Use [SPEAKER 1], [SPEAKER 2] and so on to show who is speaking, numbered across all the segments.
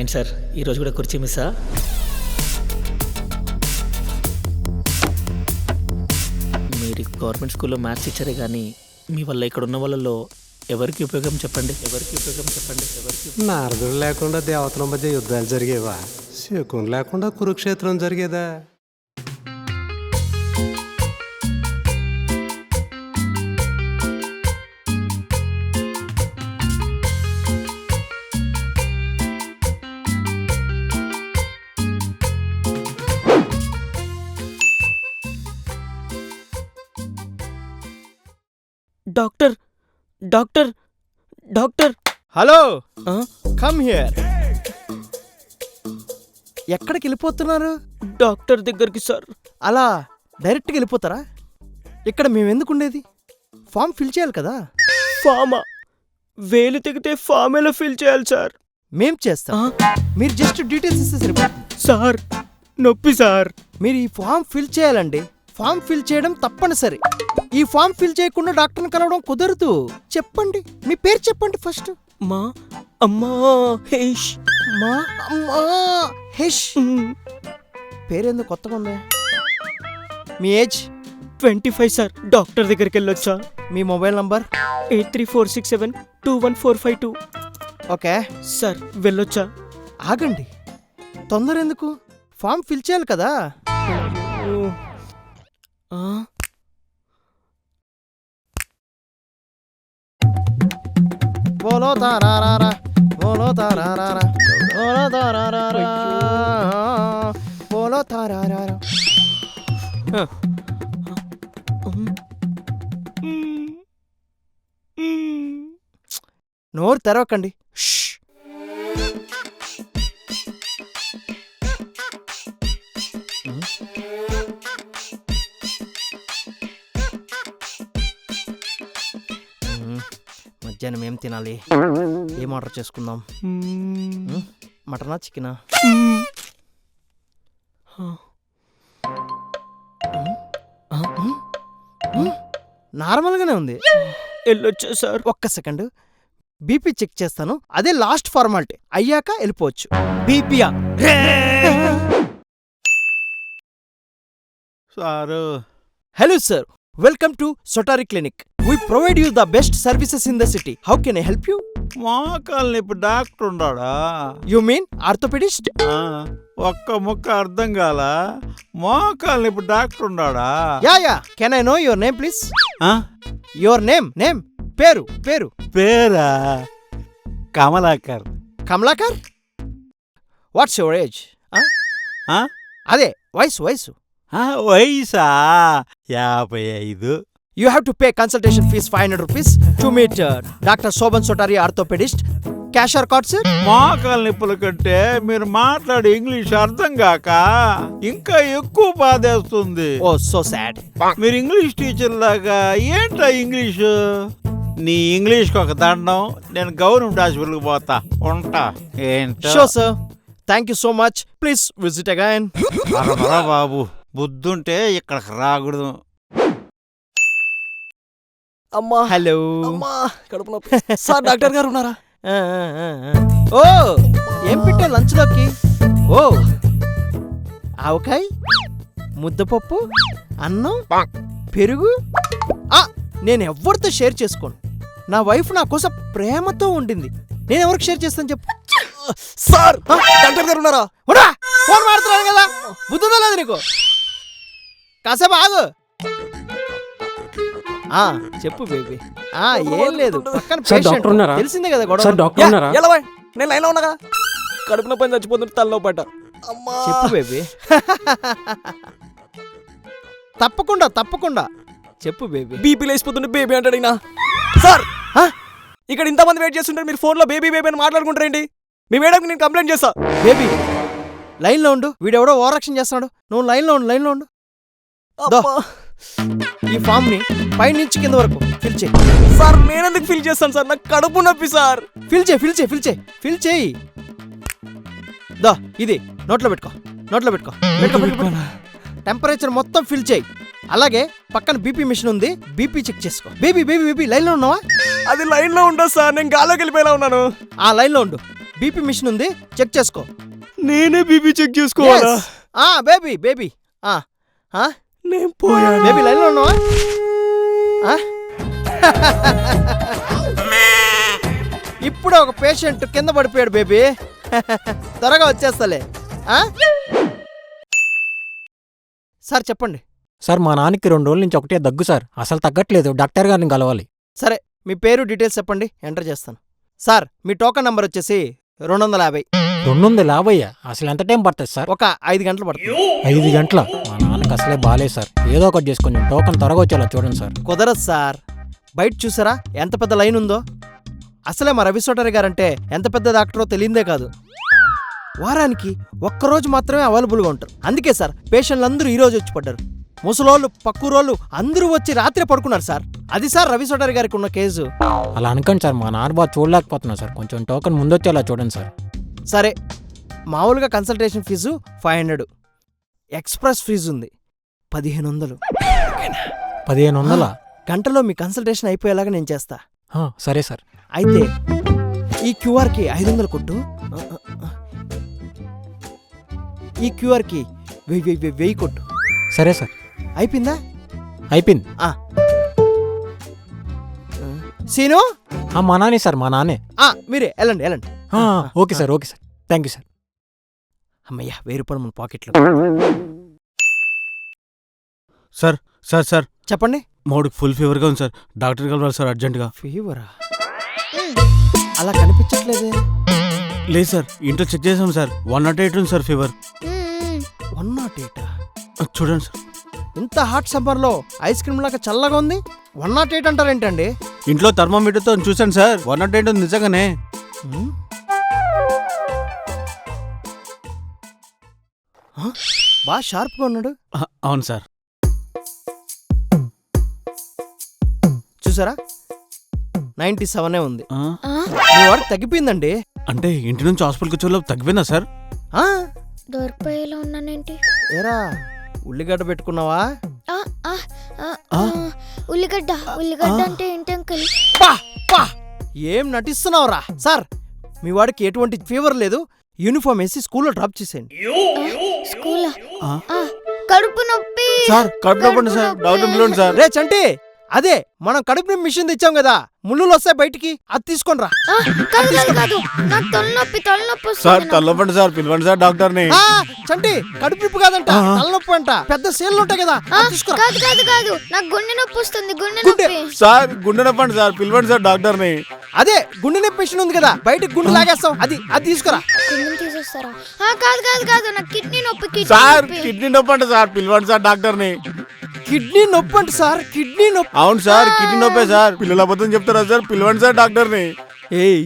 [SPEAKER 1] ఏంటి సార్ ఈరోజు కూడా కుర్చీ మిస్సా? మీరు గవర్నమెంట్ స్కూల్లో మ్యాథ్స్ టీచరే కానీ మీ వల్ల ఇక్కడ ఉన్న వాళ్ళలో ఎవరికి ఉపయోగం చెప్పండి?
[SPEAKER 2] నారదుడు లేకుండా దేవతల మధ్య యుద్ధాలు జరిగేవా? శకున్ లేకుండా కురుక్షేత్రం జరిగేదా?
[SPEAKER 1] Doctor doctor doctor
[SPEAKER 3] hello, come here. ఎక్కడికి వెళ్ళిపోతున్నారు?
[SPEAKER 1] డాక్టర్ దగ్గరికి సార్.
[SPEAKER 3] అలా డైరెక్ట్గా వెళ్ళిపోతారా? ఇక్కడ మేము ఎందుకుండేది? ఫామ్ ఫిల్ చేయాలి కదా.
[SPEAKER 1] ఫామా? వేలు తెగితే ఫామ్ ఎలా ఫిల్ చేయాలి సార్?
[SPEAKER 3] మేం చేస్తాం, మీరు జస్ట్ డీటెయిల్స్ ఇస్తే సరిపోతుంది.
[SPEAKER 1] సార్ నొప్పి సార్.
[SPEAKER 3] మీరు ఈ ఫామ్ ఫిల్ చేయాలండి. ఫామ్ ఫిల్ చేయడం తప్పనిసరి. ఈ ఫామ్ ఫిల్ చేయకుండా డాక్టర్ని కలవడం కుదరదు. చెప్పండి, మీ పేరు చెప్పండి ఫస్ట్.
[SPEAKER 1] మా అమ్మా హేష్.
[SPEAKER 3] మా అమ్మా హేష్. పేరేందో కొత్తగా ఉంది. మీ ఏజ్?
[SPEAKER 1] 25 సార్. డాక్టర్ దగ్గరికి వెళ్ళొచ్చా?
[SPEAKER 3] మీ మొబైల్ నంబర్?
[SPEAKER 1] 8346721452.
[SPEAKER 3] ఓకే
[SPEAKER 1] సార్ వెళ్ళొచ్చా?
[SPEAKER 3] ఆగండి, తొందర ఎందుకు? ఫామ్ ఫిల్ చేయాలి కదా. బోలో తారారా, బోలో తారారా, బోలో తారారా, బోలో తారారా. నోరు తెరవకండి. మధ్యాహ్నం ఏం తినాలి? ఏం ఆర్డర్ చేసుకుందాం? మటనా చికెనా? నార్మల్గానే ఉంది.
[SPEAKER 1] వెళ్ళొచ్చా సార్?
[SPEAKER 3] ఒక్క సెకండ్, బీపీ చెక్ చేస్తాను. అదే లాస్ట్ ఫార్మాలిటీ. అయ్యాక వెళ్ళిపోవచ్చు.
[SPEAKER 1] బీపీయా?
[SPEAKER 4] Sir,
[SPEAKER 3] hello sir, welcome to సొటారి clinic. We provide you the best services in the city. How can I help you?
[SPEAKER 4] మోకాల్ని ఇప్పుడు డాక్టర్ ఉన్నాడా?
[SPEAKER 3] You mean orthopedist?
[SPEAKER 4] ఒక్క ముక్క అర్థం కాల. మోకాల్ని ఇప్పుడు డాక్టర్ ఉన్నాడా?
[SPEAKER 3] Yeah. Can I know your name, please? Your name. పేరు.
[SPEAKER 4] పేరా? Kamalakar.
[SPEAKER 3] Kamalakar? What's your age? అదే వయసు.
[SPEAKER 4] వయసా? 55.
[SPEAKER 3] You have to pay consultation fees 500 rupees to meet Dr. Soban Sotari, orthopedist. Cash or card, sir?
[SPEAKER 4] మోకాల నిప్పుల కంటే మీరు మాట్లాడే ఇంగ్లీష్ అర్థం కాక ఇంకా ఎక్కువ బాధేస్తుంది.
[SPEAKER 3] Oh, so sad.
[SPEAKER 4] మీరు ఇంగ్లీష్ టీచర్ లాగా ఏంటా ఇంగ్లీషు? నీ ఇంగ్లీష్కి ఒక దండం. నేను గవర్నమెంట్ హాస్పిటల్కి పోతా. ఉంటా. ఏంటో.
[SPEAKER 3] Sure, sir. Thank you so much. Please visit again.
[SPEAKER 4] అరమరా బాబు, బుద్ధుంటే ఇక్కడికి రాకూడదు.
[SPEAKER 1] అమ్మా.
[SPEAKER 3] హలో.
[SPEAKER 1] అమ్మా కడుపు నొప్పి. సార్ డాక్టర్ గారు ఉన్నారా?
[SPEAKER 3] ఓ, ఏం పెట్టావు లంచ్లోకి? ఓ, ఆవకాయ, ముద్దపప్పు, అన్నం, పెరుగు. నేను ఎవరితో షేర్ చేసుకోను. నా వైఫ్ నా కోసం ప్రేమతో ఉండింది. నేను ఎవరికి షేర్ చేస్తాను చెప్పు?
[SPEAKER 1] సార్ డాక్టర్ గారు ఉన్నారా?
[SPEAKER 3] ఫోన్ మాడుతున్నాను కదా, బుద్ధుందా లేదు నీకు? కాసేపు ఆగు. చెప్పు బేబీ. ఏం లేదు, పక్కన పేషెంట్. తెలిసిందే కదా గొడవ.
[SPEAKER 1] నేను లైన్లో ఉన్నాగా. కడుపు నొప్పి చచ్చిపోతుంటే తలలో పడ్డ.
[SPEAKER 3] చెప్పు బేబీ. తప్పకుండా చెప్పు బేబీ.
[SPEAKER 1] బీపీ లేసిపోతుంటే బేబీ అంటాడు ఈయన. సార్ ఇక్కడ ఇంతమంది వెయిట్ చేస్తుంటారు, మీరు ఫోన్లో బేబీ అని మాట్లాడుకుంటారేంటి? మీ మేడంకి నేను కంప్లైంట్ చేస్తా.
[SPEAKER 3] బేబీ లైన్లో ఉండు. వీడెవడో ఓవర్ యాక్షన్ చేస్తున్నాడు. నువ్వు లైన్లో ఉండు. ఈ ఫామ్ ని పై నుంచి కింద వరకు ఫిల్ చేయి.
[SPEAKER 1] సార్ నేనెందుకు ఫిల్ చేస్తాను సార్? నాకు కడుపు నొప్పి సార్.
[SPEAKER 3] ఫిల్ చేయి. ఇది నోట్లో పెట్టుకో. టెంపరేచర్ మొత్తం ఫిల్ చేయి. అలాగే పక్కన బీపీ మిషన్ ఉంది, బీపీ చెక్ చేసుకో. బేబీ లైన్లో ఉన్నావా?
[SPEAKER 1] అది లైన్లో ఉండదు సార్, నేను గాలోకి వెళ్ళిపోయేలా ఉన్నాను.
[SPEAKER 3] ఆ లైన్లో ఉండు. బీపీ మిషన్ ఉంది, చెక్ చేసుకో.
[SPEAKER 1] నేనే బీపీ చెక్ చేసుకోవాలా?
[SPEAKER 3] Yes. బేబీ బేబీ
[SPEAKER 1] నేను పోయాను.
[SPEAKER 3] బేబీ లైన్లో ఉన్నావా? ఇప్పుడు ఒక పేషెంట్ కింద పడిపోయాడు బేబీ. త్వరగా వచ్చేస్తలే. సార్ చెప్పండి.
[SPEAKER 5] సార్ మా నాన్నకి 2 రోజుల నుంచి ఒకటే దగ్గు సార్, అసలు తగ్గట్లేదు, డాక్టర్ గారిని కలవాలి.
[SPEAKER 3] సరే మీ పేరు డీటెయిల్స్ చెప్పండి, ఎంటర్ చేస్తాను. సార్ మీ టోకన్ నంబర్ వచ్చేసి 250.
[SPEAKER 5] 250? అసలు ఎంత టైం పడుతుంది సార్?
[SPEAKER 3] ఒక 5 గంటలు పడుతుంది.
[SPEAKER 5] 5 గంటల? మా నాన్నకి అసలే బాలేదు సార్, ఏదో ఒకటి చేసి కొంచెం టోకన్ త్వరగా వచ్చేలా చూడండి సార్.
[SPEAKER 3] కుదరదు సార్. బయట చూసారా ఎంత పెద్ద లైన్ ఉందో? అసలే మా రవి సోటరి గారంటే ఎంత పెద్ద డాక్టరో తెలియందే కాదు. వారానికి ఒక్కరోజు మాత్రమే అవైలబుల్గా ఉంటారు. అందుకే సార్ పేషెంట్లు అందరూ ఈరోజు వచ్చి పడ్డారు. ముసలోళ్ళు పక్కూరోళ్ళు అందరూ వచ్చి రాత్రి పడుకున్నారు సార్. అది సార్ రవి సోటరి గారికి ఉన్న కేసు.
[SPEAKER 5] అలా అనకండి సార్, మా నాన్న బాగా చూడలేకపోతున్నా సార్, కొంచెం టోకన్ ముందొచ్చేలా చూడండి సార్.
[SPEAKER 3] సరే మామూలుగా కన్సల్టేషన్ ఫీజు 500, ఎక్స్ప్రెస్ ఫీజు ఉంది 1500.
[SPEAKER 5] 1500?
[SPEAKER 3] గంటలో మీ కన్సల్టేషన్ అయిపోయేలాగా నేను చేస్తా.
[SPEAKER 5] సరే సార్.
[SPEAKER 3] అయితే ఈ క్యూఆర్కి 500 కొట్టు. ఈ క్యూఆర్కి 1000 కొట్టు.
[SPEAKER 5] సరే సార్.
[SPEAKER 3] అయిపోయిందా?
[SPEAKER 5] అయిపోయింది.
[SPEAKER 3] సీను
[SPEAKER 5] మా నాన్నే సార్, మా నాన్నే.
[SPEAKER 3] మీరే వెళ్ళండి వెళ్ళండి.
[SPEAKER 5] Okay sir, okay sir, thank you sir.
[SPEAKER 3] అమ్మయ్యా 1000 రూపాయలు మన పాకెట్లో.
[SPEAKER 4] సార్ సార్ సార్
[SPEAKER 3] చెప్పండి.
[SPEAKER 4] మోడికి ఫుల్ ఫీవర్గా ఉంది సార్, డాక్టర్ కలవాలి సార్ అర్జెంటుగా.
[SPEAKER 3] ఫీవరా? అలా కనిపించట్లేదే.
[SPEAKER 4] లేదు సార్, ఇంట్లో చెక్ చేసాం సార్, 108 ఉంది సార్ ఫీవర్.
[SPEAKER 3] 108?
[SPEAKER 4] చూడండి సార్.
[SPEAKER 3] ఇంత హాట్ సమ్మర్లో ఐస్ క్రీమ్ లాగా చల్లగా ఉంది, 108 అంటారేంటండి?
[SPEAKER 4] ఇంట్లో థర్మామీటర్తో చూశాను సార్, 108 ఉంది నిజంగానే.
[SPEAKER 3] బాగా షార్ప్గా ఉన్నాడు.
[SPEAKER 4] అవును సార్.
[SPEAKER 3] చూసారా 97 ఉంది. మీ వాడికి తగ్గిపోయిందండి.
[SPEAKER 4] అంటే ఇంటి నుంచి హాస్పిటల్కి వచ్చేలో తగ్గిపోయిందా సార్?
[SPEAKER 6] దొరికిపోయేలా ఉన్నానేంటి?
[SPEAKER 3] ఏరా ఉల్లిగడ్డ పెట్టుకున్నావా?
[SPEAKER 6] ఉల్లిగడ్డ అంటే ఏంటి అంకుల్?
[SPEAKER 3] ఏం నటిస్తున్నావురా? సార్ మీ వాడికి ఎటువంటి ఫీవర్ లేదు, యూనిఫామ్ వేసి స్కూల్లో డ్రాప్ చేసేయండి.
[SPEAKER 6] స్కూలా? కడుపు నొప్పి
[SPEAKER 4] సార్, కడుపు నొప్పి సార్, డాక్టర్ పిలవండి సార్.
[SPEAKER 3] రే చంటి, అదే మనం కడుపు నొప్పి మిషన్ తెచ్చాం కదా, ముళ్ళులు వస్తాయి బయటికి, అది తీసుకొని రా.
[SPEAKER 6] కాదు నాకు తలనొప్పి
[SPEAKER 4] సార్, తలనొప్పండి సార్, పిలవండి సార్ డాక్టర్ని.
[SPEAKER 3] చంటి కడుపు నొప్పి కాదంట, తలనొప్పి అంట. పెద్ద సేలు ఉంటాయి కదా, తీసుకురా.
[SPEAKER 6] కాదు నాకు గుండె నొప్పి వస్తుంది. గుండె నొప్పి
[SPEAKER 4] సార్, గుండె నొప్పండి సార్, పిలవండి సార్ డాక్టర్ని.
[SPEAKER 3] అదే గుండె నొప్పి మిషన్ ఉంది కదా, బయటికి గుండె లాగేస్తాం, అది తీసుకురా.
[SPEAKER 6] గుండె తీసేస్తారా? కాదు నాకు కిడ్నీ నొప్పి.
[SPEAKER 4] సార్, కిడ్నీ నొప్పండి సార్, పిలవండి సార్ డాక్టర్ని.
[SPEAKER 3] కిడ్నీ నొప్పి అంట సార్, కిడ్నీ నొప్పి.
[SPEAKER 4] అవును సార్, కిడ్నీ నొప్పే సార్. పిల్లల అబద్ధం చెప్తారా సార్? పిలవండి సార్ డాక్టర్ని.
[SPEAKER 3] ఏయ్,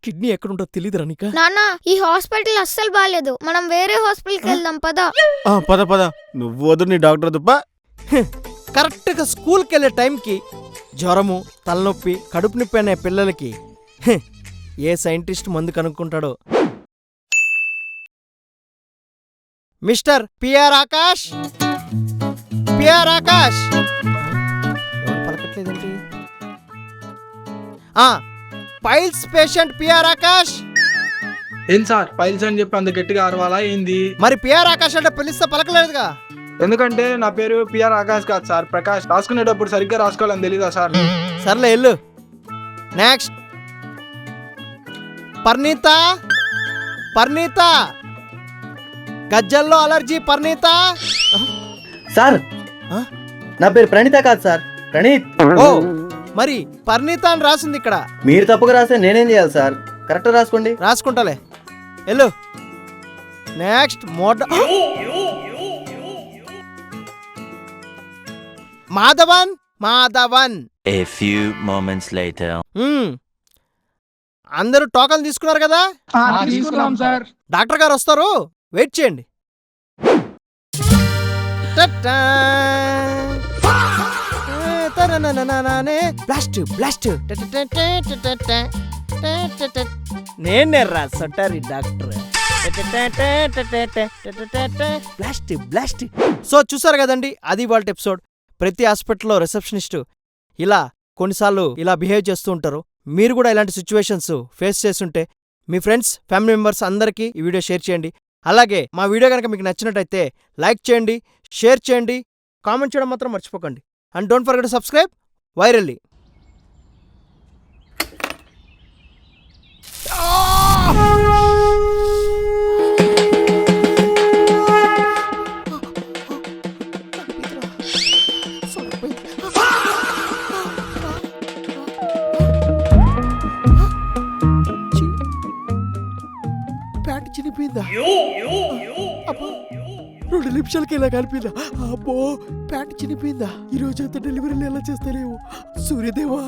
[SPEAKER 3] కిడ్నీ ఎక్కడుంటో తెలియదురా నీకా?
[SPEAKER 6] నాన్న, ఈ హాస్పిటల్ అస్సలు బాలేదు, మనం వేరే హాస్పిటల్కి వెళ్దాం పద.
[SPEAKER 4] పద నువ్వు వద్దు, నీ డాక్టర్ తప్ప.
[SPEAKER 3] కరెక్ట్గా స్కూల్కి వెళ్ళే టైంకి జ్వరము, తలనొప్పి, కడుపు నొప్పి అనే పిల్లలకి ఏ సైంటిస్ట్ మందు కనుక్కుంటాడో. Mister PR Akash, PR Akash. ఎవరు పలకట్లేదేంటి? Piles patient PR Akash.
[SPEAKER 7] ఏం సార్ పైల్స్ అని చెప్పి అంత గట్టిగా అరవాలా ఏంది?
[SPEAKER 3] మరి పిఆర్ ఆకాష్ అంటే పిలిస్తే పలకలేదుగా.
[SPEAKER 7] ఎందుకంటే నా పేరు పిఆర్ ఆకాష్ కాదు సార్, ప్రకాష్. రాసుకునేటప్పుడు సరిగ్గా రాసుకోవాలని తెలీదా సార్?
[SPEAKER 3] సర్లే వెళ్ళు. నెక్స్ట్ పర్నీత, గజ్జల్లో అలర్జీ పర్నీత.
[SPEAKER 8] సార్ నా పేరు ప్రణీత కాదు సార్, ప్రణీత్.
[SPEAKER 3] ఓ మరి పర్నీత అని రాసింది ఇక్కడ.
[SPEAKER 8] మీరు తప్పుగా రాస్తే నేనేం చేయాలి సార్? కరెక్ట్ రాసుకోండి.
[SPEAKER 3] రాసుకుంటాలే, వెళ్ళు. Next Madhavan.
[SPEAKER 9] A few moments later.
[SPEAKER 3] అందరూ టోకన్ తీసుకున్నారు కదా?
[SPEAKER 7] తీసుకున్నాం సార్.
[SPEAKER 3] డాక్టర్ గారు వస్తారు, వెయిట్ చేయండి. బ్లాస్ట్. నేనే రా సొట్టారి డాక్టర్. బ్లాస్ట్. సో చూసారు కదండి, అది వాళ్ళ ఎపిసోడ్. ప్రతి హాస్పిటల్లో రిసెప్షనిస్ట్ ఇలా కొన్నిసార్లు ఇలా బిహేవ్ చేస్తూ ఉంటారు. మీరు కూడా ఇలాంటి సిచ్యువేషన్స్ ఫేస్ చేస్తుంటే మీ ఫ్రెండ్స్ ఫ్యామిలీ మెంబర్స్ అందరికీ ఈ వీడియో షేర్ చేయండి. అలాగే మా వీడియో కనుక మీకు నచ్చినట్టయితే లైక్ చేయండి, షేర్ చేయండి, కామెంట్ చేయడం మాత్రం మర్చిపోకండి. And don't forget to subscribe virally. Pant చినిపోయిందా? అబ్బో, 2 నిమిషాలకి ఇలా కలిపిందా? అబ్బో, ప్యాంట్ చినిపోయిందా? ఈ రోజు అంతా డెలివరీలు ఎలా చేస్తారేమో. సూర్యదేవా